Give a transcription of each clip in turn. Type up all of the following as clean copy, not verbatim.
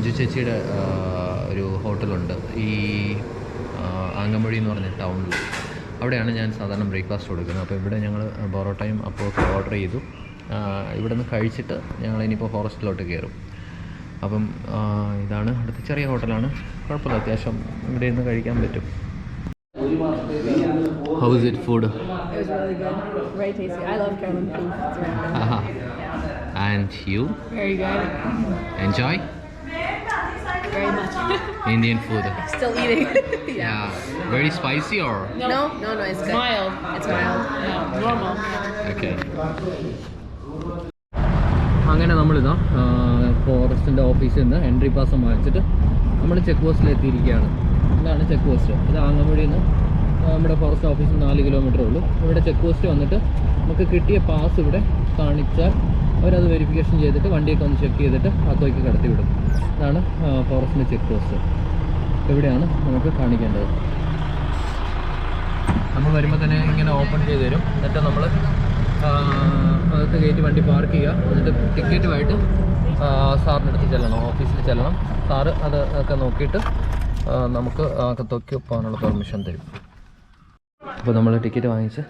മഞ്ജു ചേച്ചിയുടെ ഒരു ഹോട്ടലുണ്ട് ഈ ആങ്ങമൊഴി എന്ന് പറഞ്ഞ ടൗണിൽ. അവിടെയാണ് ഞാൻ സാധാരണ ബ്രേക്ക്ഫാസ്റ്റ് കൊടുക്കുന്നത്. അപ്പോൾ ഇവിടെ ഞങ്ങൾ പൊറോട്ടയും അപ്പോൾ ഓർഡർ ചെയ്തു. ഇവിടെ നിന്ന് കഴിച്ചിട്ട് ഞങ്ങൾ ഇനിയിപ്പോൾ ഫോറസ്റ്റിലോട്ട് കയറും. അപ്പം ഇതാണ് അടുത്ത ചെറിയ ഹോട്ടലാണ്. കുഴപ്പമില്ല, അത്യാവശ്യം ഇവിടെ നിന്ന് കഴിക്കാൻ പറ്റും. How is it food? It was really good. Very tasty. I love Carolyn food. It's really good. Yeah. And you? Very good. Enjoy? Very much. Indian food. Still eating. Yeah. Very spicy or? No, it's good. Mild. It's mild. Yeah, normal. Okay. അങ്ങനെ നമ്മളിതാ ഫോറസ്റ്റിൻ്റെ ഓഫീസിൽ നിന്ന് entry pass വാങ്ങിച്ചിട്ട് നമ്മൾ check പോസ്റ്റിൽ എത്തിയിരിക്കുകയാണ്. ഇതാണ് check post. ഇത് ആങ്ങമൊഴിയിൽ നിന്ന് നമ്മുടെ ഫോറസ്റ്റ് ഓഫീസിൽ 4 കിലോമീറ്ററേ ഉള്ളൂ. ഇവിടെ ചെക്ക് പോസ്റ്റ് വന്നിട്ട് നമുക്ക് കിട്ടിയ പാസ് ഇവിടെ കാണിച്ചാൽ അവരത് വെരിഫിക്കേഷൻ ചെയ്തിട്ട് വണ്ടിയൊക്കെ ഒന്ന് ചെക്ക് ചെയ്തിട്ട് അകത്തേക്ക് കടത്തി വിടും. ഇതാണ് ഫോറസ്റ്റിൻ്റെ ചെക്ക് പോസ്റ്റ്. എവിടെയാണ് നമുക്ക് കാണിക്കേണ്ടത്. നമ്മൾ വരുമ്പോൾ തന്നെ ഇങ്ങനെ ഓപ്പൺ ചെയ്ത് തരും. എന്നിട്ട് നമ്മൾ അകത്ത് കയറ്റി വണ്ടി പാർക്ക് ചെയ്യുക. എന്നിട്ട് ടിക്കറ്റുമായിട്ട് സാറിൻ്റെ അടുത്ത് ചെല്ലണം, ഓഫീസിൽ ചെല്ലണം. സാറ് അത് ഒക്കെ നോക്കിയിട്ട് നമുക്ക് അകത്തൊക്കെ പോകാനുള്ള പെർമിഷൻ തരും. അപ്പോൾ നമ്മൾ ടിക്കറ്റ് വാങ്ങിച്ച്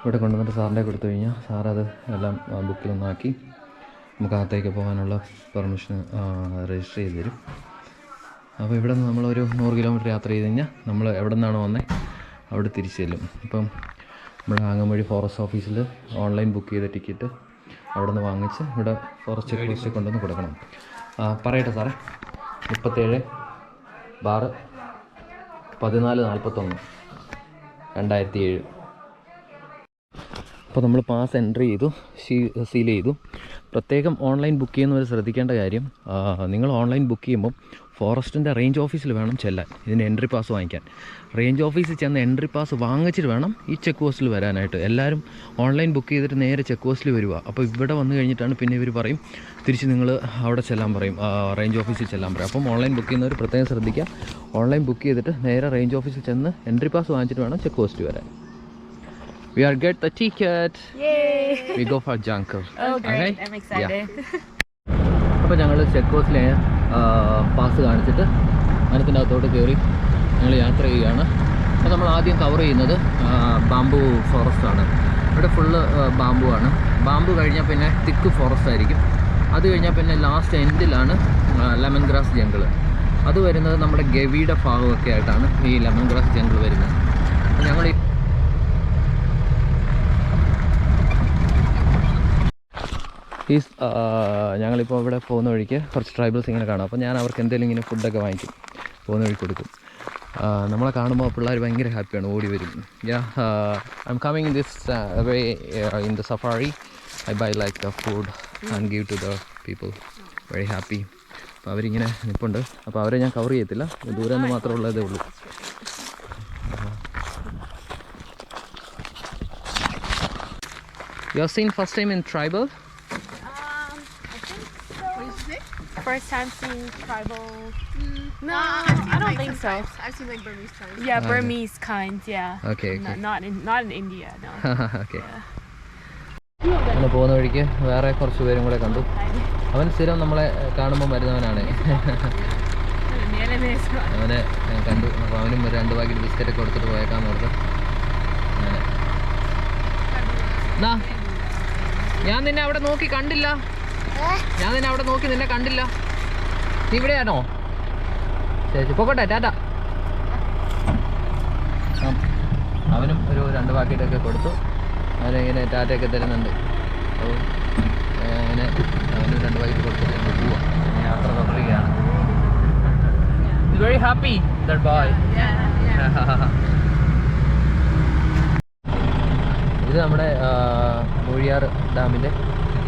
ഇവിടെ കൊണ്ടുവന്നിട്ട് സാറിൻ്റെ കൊടുത്തു കഴിഞ്ഞാൽ സാറത് എല്ലാം ബുക്കിലൊന്നാക്കി നമുക്ക് അകത്തേക്ക് പോകാനുള്ള പെർമിഷൻ രജിസ്റ്റർ ചെയ്ത് തരും. അപ്പോൾ ഇവിടെ നിന്ന് നമ്മളൊരു 100 കിലോമീറ്റർ യാത്ര ചെയ്ത് കഴിഞ്ഞാൽ നമ്മൾ എവിടെ നിന്നാണോ വന്നത് അവിടെ തിരിച്ചു ചെല്ലും. ഇപ്പം നമ്മുടെ ആങ്ങമൊഴി ഫോറസ്റ്റ് ഓഫീസിൽ ഓൺലൈൻ ബുക്ക് ചെയ്ത ടിക്കറ്റ് അവിടെ നിന്ന് വാങ്ങിച്ച് ഇവിടെ ഫോറസ്റ്റ് ചെക്ക് പോസ്റ്റിൽ കൊണ്ടുവന്ന് കൊടുക്കണം. പറയട്ടെ സാറേ, 37/1441 2007. അപ്പോൾ നമ്മൾ പാസ് എൻട്രി ചെയ്തു, സീൽ ചെയ്തു. പ്രത്യേകം ഓൺലൈൻ ബുക്ക് ചെയ്യുന്നവർ ശ്രദ്ധിക്കേണ്ട കാര്യം, നിങ്ങൾ ഓൺലൈൻ ബുക്ക് ചെയ്യുമ്പം ഫോറസ്റ്റിൻ്റെ റേഞ്ച് ഓഫീസിൽ വേണം ചെല്ലാൻ ഇതിൻ്റെ എൻട്രി പാസ് വാങ്ങിക്കാൻ. റേഞ്ച് ഓഫീസിൽ ചെന്ന് എൻട്രി പാസ് വാങ്ങിച്ചിട്ട് വേണം ഈ ചെക്ക് പോസ്റ്റിൽ വരാനായിട്ട്. എല്ലാവരും ഓൺലൈൻ ബുക്ക് ചെയ്തിട്ട് നേരെ ചെക്ക് പോസ്റ്റിൽ വരിക. അപ്പോൾ ഇവിടെ വന്നു കഴിഞ്ഞിട്ടാണ് പിന്നെ ഇവർ പറയും തിരിച്ച് നിങ്ങൾ അവിടെ ചെല്ലാൻ പറയും, റേഞ്ച് ഓഫീസിൽ ചെല്ലാൻ പറയും. അപ്പം ഓൺലൈൻ ബുക്ക് ചെയ്യുന്നവർ പ്രത്യേകം ശ്രദ്ധിക്കുക. ഓൺലൈൻ ബുക്ക് ചെയ്തിട്ട് നേരെ റേഞ്ച് ഓഫീസിൽ ചെന്ന് എൻട്രി പാസ് വാങ്ങിച്ചിട്ട് വേണം ചെക്ക് പോസ്റ്റിൽ വരാൻ. We are get the ticket. Yay! We go for jungle. Oh, great. Okay? I'm excited. അപ്പോൾ ഞങ്ങൾ ചെക്ക് പോസ്റ്റിലെ പാസ് കാണിച്ചിട്ട് വനത്തിൻ്റെ അകത്തോട്ട് കയറി ഞങ്ങൾ യാത്ര ചെയ്യുകയാണ്. അപ്പോൾ നമ്മൾ ആദ്യം കവർ ചെയ്യുന്നത് ബാംബു ഫോറസ്റ്റാണ്. ഇവിടെ ഫുള്ള് ബാംബു ആണ്. ബാംബു കഴിഞ്ഞാൽ പിന്നെ തിക്ക് ഫോറസ്റ്റ് ആയിരിക്കും. അത് കഴിഞ്ഞാൽ പിന്നെ ലാസ്റ്റ് എൻഡിലാണ് ലെമൺ ഗ്രാസ് ജംഗിൾ. അത് വരുന്നത് നമ്മുടെ ഗവിയുടെ ഭാഗമൊക്കെ ആയിട്ടാണ് ഈ ലെമൺ ഗ്രാസ് ജംഗിൾ വരുന്നത്. അപ്പോൾ ഞങ്ങൾ ഞങ്ങളിപ്പോൾ ഇവിടെ പോകുന്ന വഴിക്ക് കുറച്ച് ട്രൈബൽസ് ഇങ്ങനെ കാണാം. അപ്പോൾ ഞാൻ അവർക്ക് എന്തെങ്കിലും ഇങ്ങനെ ഫുഡൊക്കെ വാങ്ങിക്കും, പോകുന്ന വഴി കൊടുക്കും. നമ്മളെ കാണുമ്പോൾ പിള്ളേർ ഭയങ്കര ഹാപ്പിയാണ്, ഓടി വരും. I'm coming in this way in the safari. I buy like the food and give to the people. Very happy. അപ്പോൾ അവരിങ്ങനെ നിൽപ്പുണ്ട്. അപ്പോൾ അവരെ ഞാൻ കവർ ചെയ്യത്തില്ല, ദൂരെ നിന്ന് മാത്രമുള്ളതേ ഉള്ളൂ. You have seen first time in tribal? First time seeing tribal. No, I don't think so. I've seen like Burmese tribes. Yeah, Burmese kinds. Yeah. Okay. Not in India. No. Okay. അങ്ങനെ പോകുന്ന വഴിക്ക് വേറെ കുറച്ച് പേരും കൂടെ കണ്ടു. അവൻ സ്ഥിരം നമ്മളെ കാണുമ്പോൾ വരുന്നവനാണ്. അവനെ കണ്ടു. അപ്പോൾ അവനും 2 പാക്കറ്റ് ബിസ്ക്കറ്റ് കൊടുത്തിട്ട് പോയേക്കാന്ന് ഓർത്ത്. അങ്ങനെ എന്നാ ഞാൻ നിന്നെ അവിടെ നോക്കി കണ്ടില്ല. ഞാൻ നിന്നെ അവിടെ നോക്കി നിന്നെ കണ്ടില്ല. നീ ഇവിടെയാണോ? ശരി, പോകട്ടെ, ടാറ്റ. അവനും ഒരു 2 പാക്കറ്റൊക്കെ കൊടുത്തു. അവനിങ്ങനെ ടാറ്റയൊക്കെ തരുന്നുണ്ട്. അപ്പോൾ അങ്ങനെ അവനും 2 പാക്കറ്റ് കൊടുത്തിട്ട് ഞങ്ങൾ പോവാം. യാത്ര തുടരുകയാണ്. Very happy that boy. ഇത് നമ്മുടെ മൂഴിയാർ ഡാമിൻ്റെ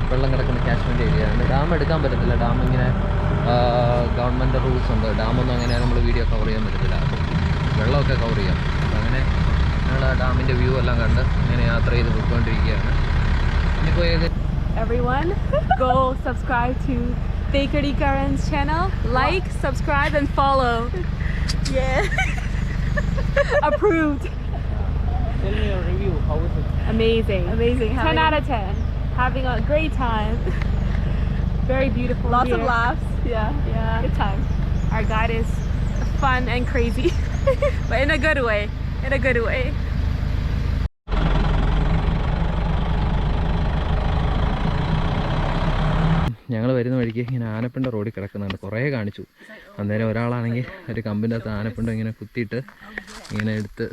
വെള്ളം കിടക്കുന്ന കാശ്മീർ ഏരിയയാണ്. ഡാം എടുക്കാൻ പറ്റത്തില്ല. ഡാം ഇങ്ങനെ ഗവൺമെൻറ് റൂൾസ് ഉണ്ട്. ഡാമൊന്നും അങ്ങനെ നമ്മൾ വീഡിയോ കവർ ചെയ്യാൻ പറ്റത്തില്ല. അപ്പം വെള്ളമൊക്കെ കവർ ചെയ്യാം. അപ്പം അങ്ങനെ ഞങ്ങൾ ആ ഡാമിൻ്റെ വ്യൂ എല്ലാം കണ്ട് ഇങ്ങനെ യാത്ര ചെയ്ത് പോയിക്കൊണ്ടിരിക്കുകയാണ്. ഇനിയിപ്പോൾ Everyone, go subscribe to Thekari Karan's channel. Like, subscribe, and follow. Yeah. Approved. Tell me your review. How is it? Amazing. 10 out of 10. Having a great time. Very beautiful. Lots here. of laughs. Yeah. Yeah. Good time. Our guide is fun and crazy, but in a good way. In a good way. ഞങ്ങൾ വരുന്ന വഴിക്ക് ഇങ്ങനെ ആനപ്പിണ്ട റോഡിൽ കിടക്കുന്നുണ്ട്, കുറേ കാണിച്ചു. അന്നേരം ഒരാളാണെങ്കിൽ ഒരു കമ്പിൻ്റെ അകത്ത് ആനപ്പിണ്ടം ഇങ്ങനെ കുത്തിയിട്ട് ഇങ്ങനെ എടുത്ത്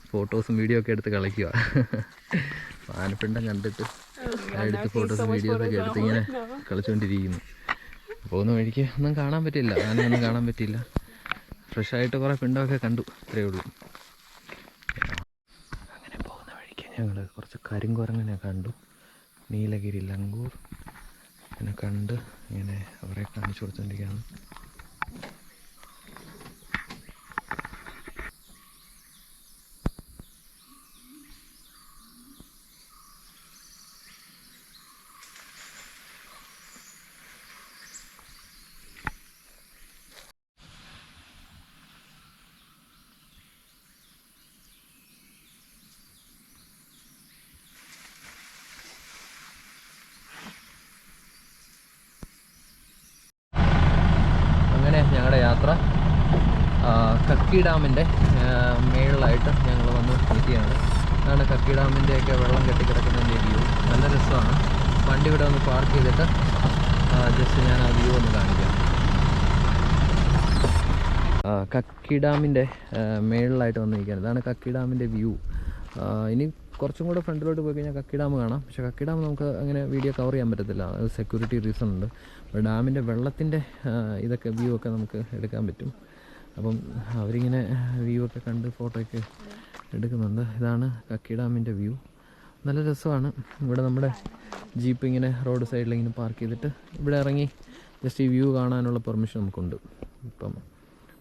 ഫോട്ടോസും വീഡിയോ ഒക്കെ എടുത്ത് കളിക്കുക. ആനപ്പിണ്ടം കണ്ടിട്ട് എടുത്ത് ഫോട്ടോസും വീഡിയോസൊക്കെ എടുത്ത് ഇങ്ങനെ കളിച്ചുകൊണ്ടിരിക്കുന്നു. പോകുന്ന വഴിക്ക് ഒന്നും കാണാൻ പറ്റില്ല, ആനയൊന്നും കാണാൻ പറ്റിയില്ല. ഫ്രഷായിട്ട് കുറേ പിണ്ടമൊക്കെ കണ്ടു, അത്രയേ ഉള്ളൂ. അങ്ങനെ പോകുന്ന വഴിക്ക് ഞങ്ങൾ കുറച്ച് കരിങ്കുരങ്ങനെ കണ്ടു. നീലഗിരി ലങ്കൂർ അങ്ങനെ കണ്ട് ഇങ്ങനെ അവരെ കാണിച്ചു കൊടുത്തോണ്ടിരിക്കുകയാണ്. ഞങ്ങളുടെ യാത്ര കക്കി ഡാമിൻ്റെ മേളിലായിട്ട് ഞങ്ങൾ വന്ന് നിൽക്കുകയാണ്. അതാണ് കക്കി ഡാമിൻ്റെയൊക്കെ വെള്ളം കെട്ടിക്കിടക്കുന്നതിൻ്റെ വ്യൂ. നല്ല രസമാണ്. വണ്ടി ഇവിടെ ഒന്ന് പാർക്ക് ചെയ്തിട്ട് ജസ്റ്റ് ഞാൻ ആ വ്യൂ ഒന്ന് കാണിക്കാം. കക്കി ഡാമിൻ്റെ മേളിലായിട്ട് വന്ന് നിൽക്കുകയാണ്. ഇതാണ് കക്കി ഡാമിൻ്റെ വ്യൂ. ഇനി കുറച്ചും കൂടെ ഫ്രണ്ടിലോട്ട് പോയി കഴിഞ്ഞാൽ കക്കി ഡാം കാണാം. പക്ഷേ കക്കി ഡാം നമുക്ക് അങ്ങനെ വീഡിയോ കവർ ചെയ്യാൻ പറ്റത്തില്ല, അത് സെക്യൂരിറ്റി റീസൺ ഉണ്ട്. അപ്പോൾ ഡാമിൻ്റെ വെള്ളത്തിൻ്റെ ഇതൊക്കെ വ്യൂ ഒക്കെ നമുക്ക് എടുക്കാൻ പറ്റും. അപ്പം അവരിങ്ങനെ വ്യൂ ഒക്കെ കണ്ട് ഫോട്ടോ ഒക്കെ എടുക്കുന്നുണ്ട്. ഇതാണ് കക്കി ഡാമിൻ്റെ വ്യൂ. നല്ല രസമാണ്. ഇവിടെ നമ്മുടെ ജീപ്പ് ഇങ്ങനെ റോഡ് സൈഡിൽ ഇങ്ങനെ പാർക്ക് ചെയ്തിട്ട് ഇവിടെ ഇറങ്ങി ജസ്റ്റ് ഈ വ്യൂ കാണാനുള്ള പെർമിഷൻ നമുക്കുണ്ട്. ഇപ്പം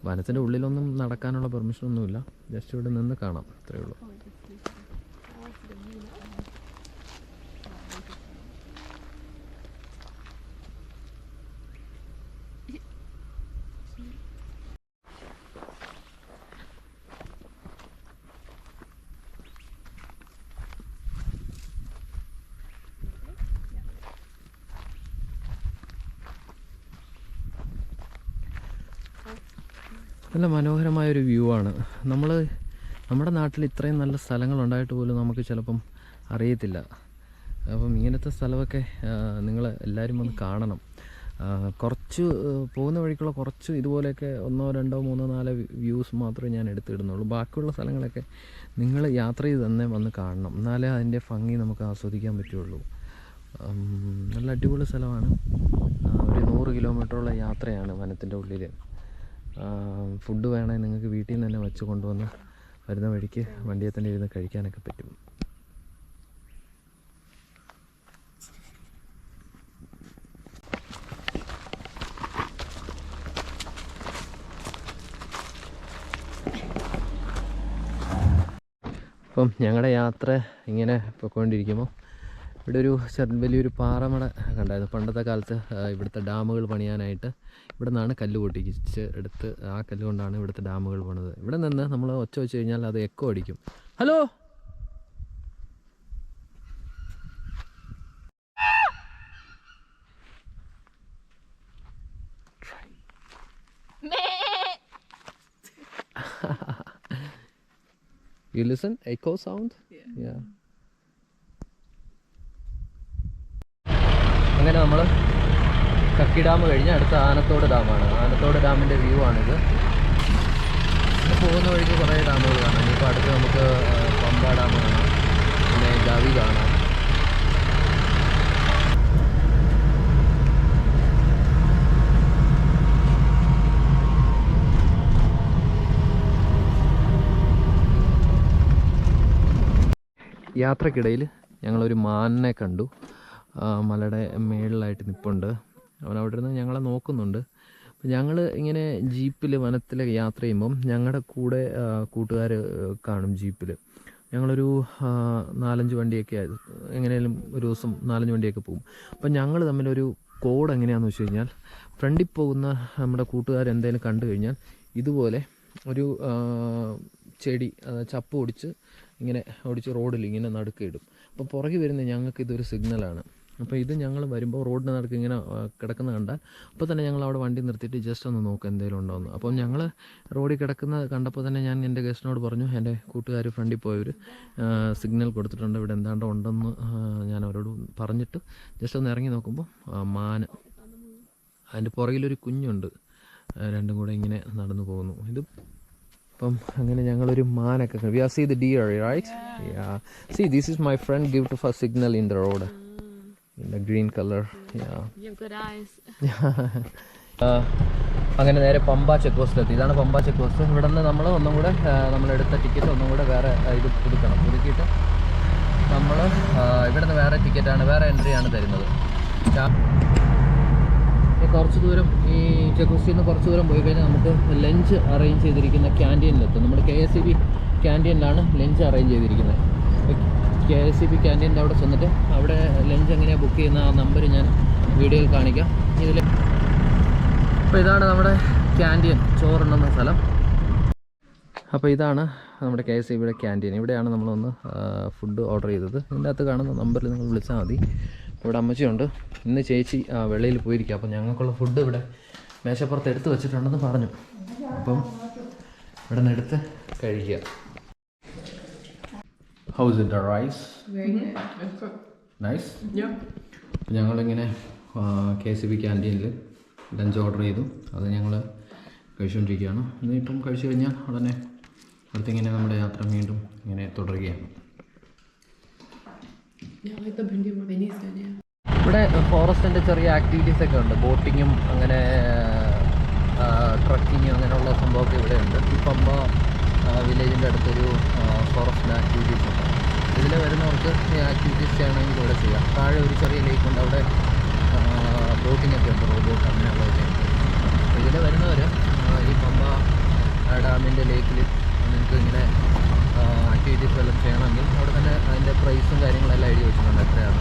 വനത്തിൻ്റെ ഉള്ളിലൊന്നും നടക്കാനുള്ള പെർമിഷനൊന്നുമില്ല, ജസ്റ്റ് ഇവിടെ നിന്ന് കാണാം, അത്രയേ ഉള്ളൂ. നല്ല മനോഹരമായൊരു വ്യൂ ആണ്. നമ്മുടെ നാട്ടിൽ ഇത്രയും നല്ല സ്ഥലങ്ങളുണ്ടായിട്ട് പോലും നമുക്ക് ചിലപ്പം അറിയത്തില്ല. അപ്പം ഇങ്ങനത്തെ സ്ഥലമൊക്കെ നിങ്ങൾ എല്ലാവരും ഒന്ന് കാണണം. കുറച്ച് പോകുന്ന വഴിക്കുള്ള കുറച്ച് ഇതുപോലെയൊക്കെ 1, 2, 3, 4 വ്യൂസ് മാത്രമേ ഞാൻ എടുത്തിടുന്നുള്ളൂ. ബാക്കിയുള്ള സ്ഥലങ്ങളൊക്കെ നിങ്ങൾ യാത്ര ചെയ്ത് തന്നെ വന്ന് കാണണം, എന്നാലേ അതിൻ്റെ ഭംഗി നമുക്ക് ആസ്വദിക്കാൻ പറ്റുള്ളൂ. നല്ല അടിപൊളി സ്ഥലമാണ്. ഒരു 100 കിലോമീറ്ററുള്ള യാത്രയാണ് വനത്തിൻ്റെ ഉള്ളിൽ. ഫുഡ് വേണമെങ്കിൽ നിങ്ങൾക്ക് വീട്ടിൽ നിന്ന് തന്നെ വെച്ച് കൊണ്ടുവന്ന് വരുന്ന വഴിക്ക് വണ്ടിയെ തന്നെ ഇരുന്ന് കഴിക്കാനൊക്കെ പറ്റും. അപ്പം ഞങ്ങളുടെ യാത്ര ഇങ്ങനെ പോയിക്കൊണ്ടിരിക്കുമ്പോൾ ഇവിടെ ഒരു വലിയൊരു പാറമട കണ്ടായിരുന്നു. പണ്ടത്തെ കാലത്ത് ഇവിടുത്തെ ഡാമുകൾ പണിയാനായിട്ട് ഇവിടെ നിന്നാണ് കല്ല് പൊട്ടിച്ച് എടുത്ത് ആ കല്ല് കൊണ്ടാണ് ഇവിടുത്തെ ഡാമുകൾ പണിത്. ഇവിടെ നിന്ന് നമ്മൾ ഒച്ച വെച്ച് കഴിഞ്ഞാൽ അത് എക്കോ അടിക്കും. Hello, you listen echo sound? Yeah. അങ്ങനെ നമ്മൾ കക്കി ഡാം കഴിഞ്ഞ് അടുത്ത ആനത്തോട് ഡാമാണ്. ആനത്തോട് ഡാമിൻ്റെ വ്യൂ ആണിത്. പോകുന്ന വഴിക്ക് കുറേ ഡാമുകൾ കാണാം. ഇനിയിപ്പോൾ അടുത്ത് നമുക്ക് പമ്പ ഡാം കാണാം, പിന്നെ ഗവി കാണാം. യാത്രക്കിടയിൽ ഞങ്ങളൊരു മാനിനെ കണ്ടു. മലയുടെ മേളിലായിട്ട് നിൽപ്പുണ്ട്. അവൻ അവിടെ നിന്ന് ഞങ്ങളെ നോക്കുന്നുണ്ട്. അപ്പം ഞങ്ങൾ ഇങ്ങനെ ജീപ്പിൽ വനത്തിൽ യാത്ര ചെയ്യുമ്പം ഞങ്ങളുടെ കൂടെ കൂട്ടുകാർ കാണും ജീപ്പിൽ. ഞങ്ങളൊരു 4-5 വണ്ടിയൊക്കെ എങ്ങനെയാലും ഒരു ദിവസം 4-5 വണ്ടിയൊക്കെ പോകും. അപ്പം ഞങ്ങൾ തമ്മിലൊരു കോഡ് എങ്ങനെയാണെന്ന് വെച്ച് കഴിഞ്ഞാൽ, ഫ്രണ്ടിൽ പോകുന്ന നമ്മുടെ കൂട്ടുകാർ എന്തെങ്കിലും കണ്ടു കഴിഞ്ഞാൽ ഇതുപോലെ ഒരു ചെടി ചപ്പ് ഒടിച്ച് ഇങ്ങനെ ഒടിച്ച് റോഡിൽ ഇങ്ങനെ നടുക്കിടും. അപ്പോൾ പുറകെ വരുന്ന ഞങ്ങൾക്ക് ഇതൊരു സിഗ്നലാണ്. അപ്പോൾ ഇത് ഞങ്ങൾ വരുമ്പോൾ റോഡിന് നടക്ക് ഇങ്ങനെ കിടക്കുന്ന കണ്ടാൽ അപ്പോൾ തന്നെ ഞങ്ങൾ അവിടെ വണ്ടി നിർത്തിയിട്ട് ജസ്റ്റ് ഒന്ന് നോക്കുക എന്തെങ്കിലും ഉണ്ടോയെന്ന്. അപ്പം ഞങ്ങൾ റോഡിൽ കിടക്കുന്നത് കണ്ടപ്പോൾ തന്നെ ഞാൻ എൻ്റെ ഗസ്റ്റിനോട് പറഞ്ഞു, എൻ്റെ കൂട്ടുകാർ ഫ്രണ്ടിൽ പോയവർ സിഗ്നൽ കൊടുത്തിട്ടുണ്ട്, ഇവിടെ എന്താണ്ടോ ഉണ്ടെന്ന് ഞാൻ അവരോട് പറഞ്ഞിട്ട് ജസ്റ്റ് ഒന്ന് ഇറങ്ങി നോക്കുമ്പോൾ മാൻ, അതിൻ്റെ പുറകിലൊരു കുഞ്ഞുണ്ട്, രണ്ടും കൂടെ ഇങ്ങനെ നടന്നു പോകുന്നു. ഇത് അപ്പം അങ്ങനെ ഞങ്ങളൊരു മാനൊക്കെ we are see the deer right. Yeah see this is my friend give to first signal in the road in the green color. Yeah. You have good eyes. അങ്ങനെ നേരെ പമ്പ ചെക്ക് പോസ്റ്റിലെത്തി. ഇതാണ് പമ്പ ചെക്ക് പോസ്റ്റ്. ഇവിടെ നിന്ന് നമ്മൾ ഒന്നും കൂടെ നമ്മളെടുത്ത ticket ഒന്നും കൂടെ വേറെ ഇത് പുതുക്കണം. പുതുക്കിയിട്ട് നമ്മൾ ഇവിടെ നിന്ന് വേറെ ടിക്കറ്റാണ്, വേറെ എൻട്രിയാണ് തരുന്നത്. കുറച്ച് ദൂരം ഈ ചെക്ക് പോസ്റ്റിൽ നിന്ന് കുറച്ച് ദൂരം പോയി കഴിഞ്ഞാൽ നമുക്ക് ലഞ്ച് അറേഞ്ച് ചെയ്തിരിക്കുന്ന ക്യാൻറ്റീനിലെത്തും. നമ്മുടെ KSEB ക്യാൻറ്റീനിലാണ് ലഞ്ച് അറേഞ്ച് ചെയ്തിരിക്കുന്നത്. KSEB ക്യാൻറ്റീൻ്റെ അവിടെ ചെന്നിട്ട് അവിടെ ലഞ്ച് എങ്ങനെയാണ് ബുക്ക് ചെയ്യുന്ന ആ നമ്പർ ഞാൻ വീഡിയോയിൽ കാണിക്കാം. ഇതിൽ അപ്പോൾ ഇതാണ് നമ്മുടെ ക്യാൻറ്റീൻ, ചോറുണ്ടെന്ന സ്ഥലം. അപ്പോൾ ഇതാണ് നമ്മുടെ KSEBയുടെ ക്യാൻറ്റീൻ. ഇവിടെയാണ് നമ്മളൊന്ന് ഫുഡ് ഓർഡർ ചെയ്തത്. ഇതിൻ്റെ അകത്ത് കാണുന്ന നമ്പറിൽ നിങ്ങൾ വിളിച്ചാൽ മതി. ഇവിടെ അമ്മച്ചിയുണ്ട്. ഇന്ന് ചേച്ചി വെളിയിൽ പോയിരിക്കുക. അപ്പോൾ ഞങ്ങൾക്കുള്ള ഫുഡ് ഇവിടെ മേശപ്പുറത്ത് എടുത്ത് വെച്ചിട്ടുണ്ടെന്ന് പറഞ്ഞു. അപ്പം ഇവിടെ നിന്ന് എടുത്ത് കഴിക്കുക. How is it, the rice? Very good. Nice? Yep. ഞങ്ങളിങ്ങനെ KSEB ക്യാൻറ്റീനിൽ ലഞ്ച് ഓർഡർ ചെയ്തു. അത് ഞങ്ങൾ കഴിച്ചുകൊണ്ടിരിക്കുകയാണ്. ഇന്നിപ്പം കഴിച്ചു കഴിഞ്ഞാൽ ഉടനെ അടുത്തിങ്ങനെ നമ്മുടെ യാത്ര വീണ്ടും ഇങ്ങനെ തുടരുകയാണ്. ഇവിടെ ഫോറസ്റ്റിൻ്റെ ചെറിയ ആക്ടിവിറ്റീസൊക്കെ ഉണ്ട്. ബോട്ടിങ്ങും അങ്ങനെ ട്രക്കിങ്ങും അങ്ങനെയുള്ള സംഭവമൊക്കെ ഇവിടെ ഉണ്ട്. ഈ പമ്പ വില്ലേജിൻ്റെ അടുത്തൊരു ഫോറസ്റ്റ് ആക്ടിവിറ്റീസ് ഉണ്ട്. ഇതിൽ വരുന്നവർക്ക് ഈ ആക്ടിവിറ്റീസ് ചെയ്യണമെങ്കിൽ ഇവിടെ ചെയ്യാം. താഴെ ഒരു ചെറിയ ലേക്ക് ഉണ്ട്, അവിടെ ബോട്ടിങ്ങൊക്കെ ഉണ്ട്, റോബോട്ട് അങ്ങനെയുള്ളതൊക്കെ ഉണ്ട്. അപ്പോൾ ഇതിൽ വരുന്നവർ ഈ പമ്പ ഡാമിൻ്റെ ലേക്കിൽ നിങ്ങൾക്ക് ഇങ്ങനെ ആക്ടിവിറ്റീസ് എല്ലാം ചെയ്യണമെങ്കിൽ അവിടെ തന്നെ അതിൻ്റെ പ്രൈസും കാര്യങ്ങളെല്ലാം എഴുതി വെച്ചിട്ടുണ്ട്, എത്രയാണ്.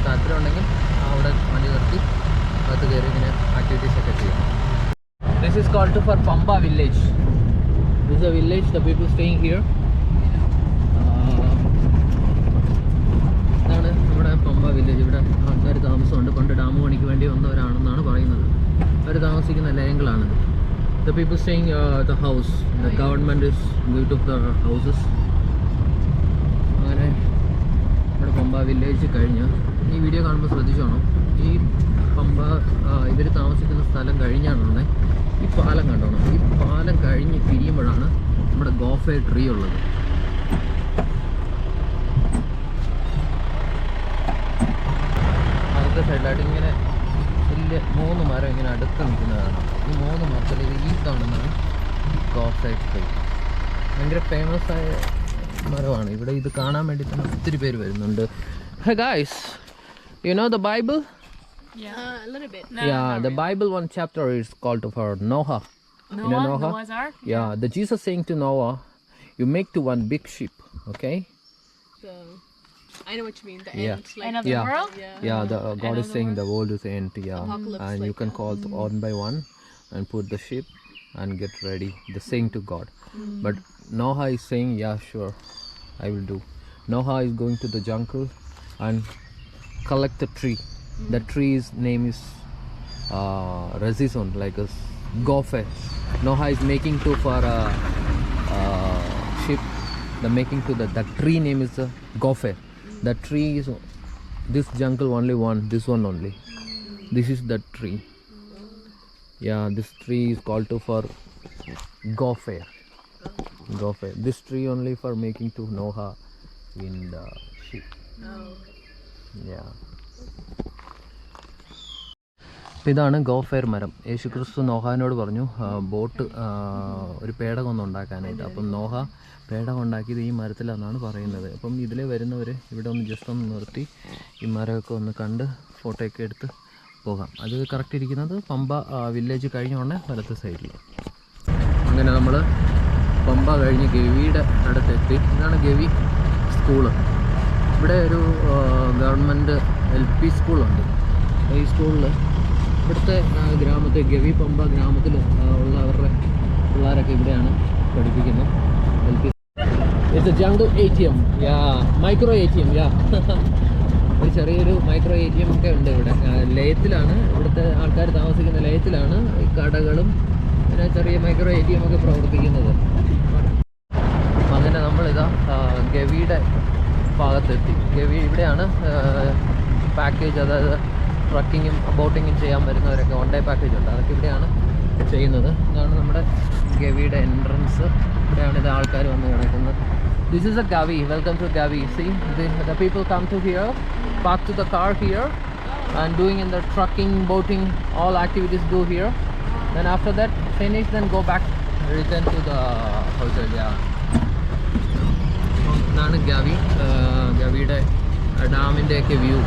താല്പര്യം ഉണ്ടെങ്കിൽ അവിടെ വണ്ടി നിർത്തി അകത്ത് കയറി ഇങ്ങനെ ആക്ടിവിറ്റീസൊക്കെ ചെയ്യാം. This is called for Pampa village. This is a village, the people staying here. ഇതാണ് നമ്മുടെ പമ്പ വില്ലേജ്. ഇവിടെ ആൾക്കാർ താമസമുണ്ട്. പണ്ട് ഡാം പണിക്ക് വേണ്ടി വന്നവരാണെന്നാണ് പറയുന്നത്. അവർ താമസിക്കുന്ന ലയങ്ങളാണ്. The people staying the house. The government is give the houses. അങ്ങനെ ഇവിടെ പമ്പ വില്ലേജ് കഴിഞ്ഞ് ഈ വീഡിയോ കാണുമ്പോൾ ശ്രദ്ധിച്ചോണം. ഈ പമ്പ ഇവർ താമസിക്കുന്ന സ്ഥലം കഴിഞ്ഞാണുള്ളത്. ഈ പാലം കണ്ടോണം. ഈ പാലം കഴിഞ്ഞ് പിരിയുമ്പോഴാണ് നമ്മുടെ ഗോഫെ ട്രീ ഉള്ളത്. അടുത്ത സൈഡിലായിട്ട് ഇങ്ങനെ വലിയ 3 മരം ഇങ്ങനെ അടുത്ത് നിൽക്കുന്നതാണ്. ഈ 3 മരത്തിൽ ഈ കാണുന്നതാണ് ഗോഫെ ട്രീ. ഭയങ്കര ഫേമസ് ആയ മരമാണ്. ഇവിടെ ഇത് കാണാൻ വേണ്ടി തന്നെ ഒത്തിരി പേര് വരുന്നുണ്ട്. Hey guys, you know the Bible? Yeah, a little bit. Yeah, the Bible one chapter is called for Noah. You know Noah? Noah's Ark? Yeah, the Jesus saying to Noah, you make to one big ship, okay? So, I know what you mean. The Yeah. end. Like, End of the Yeah. world? Yeah, God is saying the world is end, yeah. Apocalypse, And you like can call to one by one and put the ship and get ready. The saying to God. But Noah is saying, yeah, sure, I will do. Noah is going to the jungle and collect the tree. The tree's name is Razizon, like a gopher. Noah is making to for a ship. The making to the tree name is a gopher. The tree is this jungle only one. This one only. This is the tree. Yeah, this tree is called to for gopher. Gopher. This tree only for making to Noah in the ship. Yeah. ഇതാണ് ഗോഫെയർ മരം. യേശുക്രിസ്തു നോഹാനോട് പറഞ്ഞു boat ഒരു പേടകം ഒന്ന് ഉണ്ടാക്കാനായിട്ട്. അപ്പം നോഹ പേടകം ഉണ്ടാക്കിയത് ഈ മരത്തിലാണെന്നാണ് പറയുന്നത്. അപ്പം ഇതിലെ വരുന്നവർ ഇവിടെ ഒന്ന് ജസ്റ്റ് ഒന്ന് നിർത്തി ഈ മരമൊക്കെ ഒന്ന് കണ്ട് ഫോട്ടോയൊക്കെ എടുത്ത് പോകാം. അത് കറക്റ്റ് ഇരിക്കുന്നത് പമ്പ വില്ലേജ് കഴിഞ്ഞ ഉടനെ വലത്തെ സൈഡിൽ. അങ്ങനെ നമ്മൾ പമ്പ കഴിഞ്ഞ് ഗവിയുടെ അടുത്തെത്തി. ഇതാണ് ഗവി സ്കൂള്. ഇവിടെ ഒരു ഗവൺമെൻറ് LP സ്കൂളുണ്ട്. ഈ സ്കൂളിൽ ഇവിടുത്തെ ഗ്രാമത്തെ ഗവി പമ്പ ഗ്രാമത്തിൽ ഉള്ളവരുടെ പിള്ളേരൊക്കെ ഇവിടെയാണ് പഠിപ്പിക്കുന്നത്. LP. It's a jungle ATM. Yeah, micro ATM. Yeah. ഒരു ചെറിയൊരു മൈക്രോ ATM ഒക്കെ ഉണ്ട് ഇവിടെ. ലയത്തിലാണ്, ഇവിടുത്തെ ആൾക്കാർ താമസിക്കുന്ന ലയത്തിലാണ് ഈ കടകളും പിന്നെ ചെറിയ മൈക്രോ ATM ഒക്കെ പ്രവർത്തിക്കുന്നത്. അപ്പം അങ്ങനെ നമ്മളിതാ ഗവിയുടെ ഭാഗത്തെത്തി. ഗവി ഇവിടെയാണ് പാക്കേജ്, അതായത് ട്രക്കിങ്ങും ബോട്ടിങ്ങും ചെയ്യാൻ വരുന്നവരൊക്കെ 1 ഡേ പാക്കേജ് ഉണ്ട്, അതൊക്കെ ഇവിടെയാണ് ചെയ്യുന്നത്. ഇതാണ് നമ്മുടെ ഗവിയുടെ എൻട്രൻസ്. ഇവിടെയാണ് ഇത് ആൾക്കാർ വന്ന് കിടക്കുന്നത്. This is a Gavi. Welcome to Gavi. See, the people come to here, park to the car here, and doing in the trucking, boating, all activities do here. Then after that, finish, then go back, return to the hotel. Yeah. ഇതാണ് ഗവി. ഗവിയുടെ ഡാമിൻ്റെയൊക്കെ view.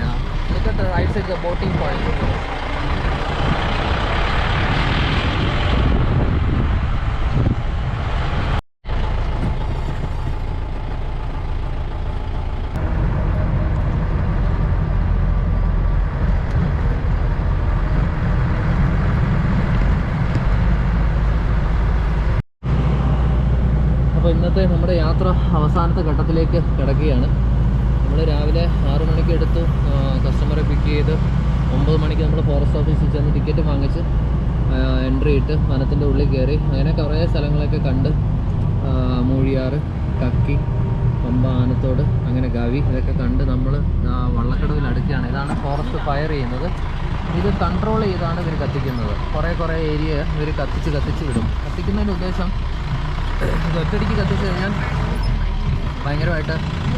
Yeah. Look at the right side, the boating point. അപ്പോൾ ഇന്നത്തെ നമ്മുടെ യാത്ര അവസാനത്തെ ഘട്ടത്തിലേക്ക് കിടക്കുകയാണ്. നമ്മൾ രാവിലെ 6 മണിക്ക് എടുത്തു, കസ്റ്റമറെ പിക്ക് ചെയ്ത് 9 മണിക്ക് നമ്മൾ ഫോറസ്റ്റ് ഓഫീസിൽ ചെന്ന് ടിക്കറ്റ് വാങ്ങിച്ച് എൻട്രി ഇട്ട് വനത്തിൻ്റെ ഉള്ളിൽ കയറി. അങ്ങനെ കുറേ സ്ഥലങ്ങളൊക്കെ കണ്ട്, മൂഴിയാറ്, കക്കി, പമ്പ, ആനത്തോട്, അങ്ങനെ ഗവി, ഇതൊക്കെ കണ്ട് നമ്മൾ വള്ളക്കടവിൽ അടുക്കുകയാണ്. ഇതാണ് ഫോറസ്റ്റ് ഫയർ ചെയ്യുന്നത്. ഇത് കൺട്രോൾ ചെയ്താണ് ഇവർ കത്തിക്കുന്നത്. കുറേ ഏരിയ ഇവർ കത്തിച്ച് വിടും. കത്തിക്കുന്നതിൻ്റെ ഉദ്ദേശം ഇത് ഒറ്റയടിക്ക് കത്തിച്ച് കഴിഞ്ഞാൽ ഭയങ്കരമായിട്ട്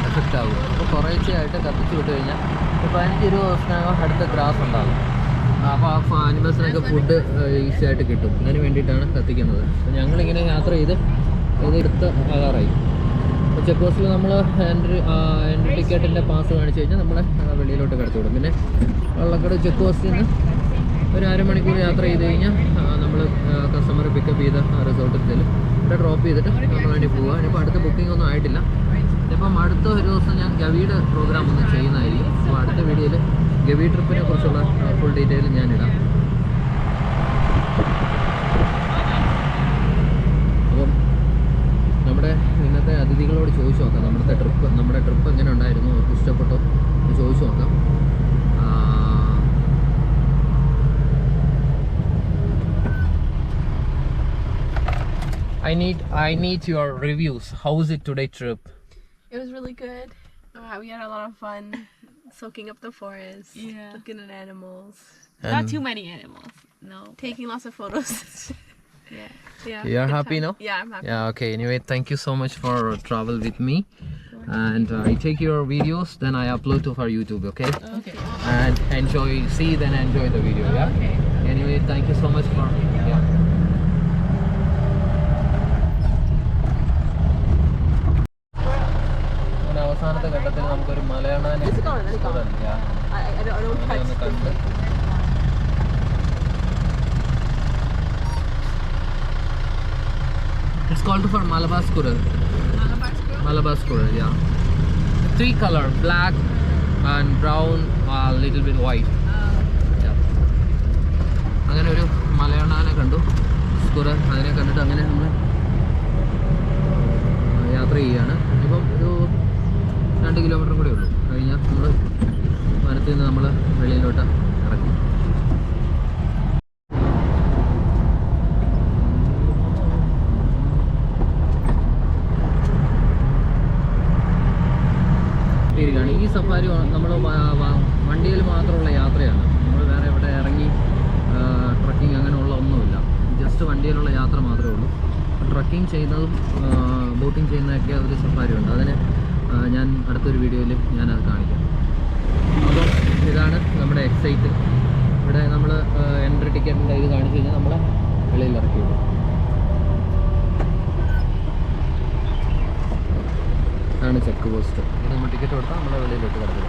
എഫക്റ്റ് ആകും. അപ്പോൾ കുറേശ്ശെയായിട്ട് കത്തിച്ച് വിട്ട് കഴിഞ്ഞാൽ ഇപ്പോൾ 15-20 ദിവസത്തിനകം അടുത്ത ഗ്രാസ് ഉണ്ടാകും. അപ്പോൾ ആ ആനിമൽസിനൊക്കെ ഫുഡ് ഈസി ആയിട്ട് കിട്ടും. അതിന് വേണ്ടിയിട്ടാണ് കത്തിക്കുന്നത്. അപ്പോൾ ഞങ്ങളിങ്ങനെ യാത്ര ചെയ്ത് ഇത് ആകാറായി. അപ്പോൾ ചെക്ക് പോസ്റ്റിൽ നമ്മൾ എൻട്രി ടിക്കറ്റിൻ്റെ പാസ് കാണിച്ച് കഴിഞ്ഞാൽ നമ്മളെ വെളിയിലോട്ട് കടത്തി വിടും. പിന്നെ വള്ളക്കടവ് ചെക്ക് പോസ്റ്റിൽ നിന്ന് ഒരു 1/2 മണിക്കൂർ യാത്ര ചെയ്ത് കഴിഞ്ഞാൽ നമ്മൾ കസ്റ്റമറെ പിക്കപ്പ് ചെയ്ത് റിസോർട്ടിൽ ചെല്ലും. ഇവിടെ ഡ്രോപ്പ് ചെയ്തിട്ട് നമ്മൾ വേണ്ടി പോവുക. ഇനിയിപ്പോൾ അടുത്ത ബുക്കിംഗ് ഒന്നും ആയിട്ടില്ല. ഇപ്പം അടുത്ത ഒരു ദിവസം ഞാൻ ഗവിയുടെ പ്രോഗ്രാം ഒന്ന് ചെയ്യുന്നതായിരിക്കും. അപ്പോൾ അടുത്ത വീഡിയോയിൽ ഗവി ട്രിപ്പിനെ കുറിച്ചുള്ള ഫുൾ ഡീറ്റെയിൽ ഞാനിടാം. അപ്പം നമ്മുടെ ഇന്നത്തെ അതിഥികളോട് ചോദിച്ചു നോക്കാം, നമ്മുടെ ട്രിപ്പ് എങ്ങനെ ഉണ്ടായിരുന്നു, അവർക്ക് ഇഷ്ടപ്പെട്ടോ എന്ന് ചോദിച്ചു നോക്കാം. I need your reviews. How was it today trip? It was really good. We had a lot of fun soaking up the forest, looking at animals. Not too many animals. No. Taking lots of photos. Yeah. You're good happy, time. no? Yeah, I'm happy. Yeah, okay. Anyway, thank you so much for travel with me. And I take your videos, then I upload to for YouTube, okay? Okay. And see, then enjoy the video, yeah? Okay. Anyway, thank you so much for, yeah. അവസാനത്തെ ഘട്ടത്തിൽ നമുക്കൊരു മലയാളാനെ കണ്ട് It's called for Malabar squirrel. Malabar squirrel, yeah. 3 color, black and brown, little bit white. Yeah. അങ്ങനെ ഒരു മലയാളാനെ കണ്ടു, squirrel. അതിനെ കണ്ടിട്ട് അങ്ങനെ നമ്മൾ യാത്ര ചെയ്യുകയാണ്. ഇപ്പം ഒരു 2 കിലോമീറ്റർ കൂടെ ഉള്ളൂ. കഴിഞ്ഞാൽ നമ്മൾ വനത്തിൽ നിന്ന് നമ്മൾ വെളിയിലോട്ട് ഇറങ്ങി. ഈ സഫാരി നമ്മൾ വണ്ടിയിൽ മാത്രമുള്ള യാത്രയാണ്. നമ്മൾ വേറെ എവിടെ ഇറങ്ങി ട്രക്കിങ് അങ്ങനെയുള്ള ഒന്നുമില്ല. ജസ്റ്റ് വണ്ടിയിലുള്ള യാത്ര മാത്രമേ ഉള്ളൂ. ട്രക്കിംഗ് ചെയ്യുന്നതും ബോട്ടിങ് ചെയ്യുന്നതൊക്കെ ഒരു സഫാരി ഉണ്ട്. അതിന് ഞാൻ അടുത്തൊരു വീഡിയോയിൽ ഞാനത് കാണിക്കാം. അപ്പോൾ ഇതാണ് നമ്മുടെ എക്സൈറ്റ്. ഇവിടെ നമ്മൾ എൻട്രി ടിക്കറ്റിൻ്റെ ഇത് കാണിച്ചു കഴിഞ്ഞാൽ നമ്മളെ വെളിയിൽ ഇറക്കി വിടും. ഇതാണ് ചെക്ക് പോസ്റ്റ്. ഇത് നമ്മൾ ടിക്കറ്റ് കൊടുത്താൽ നമ്മളെ വെളിയിലോട്ട് കിടക്കുക.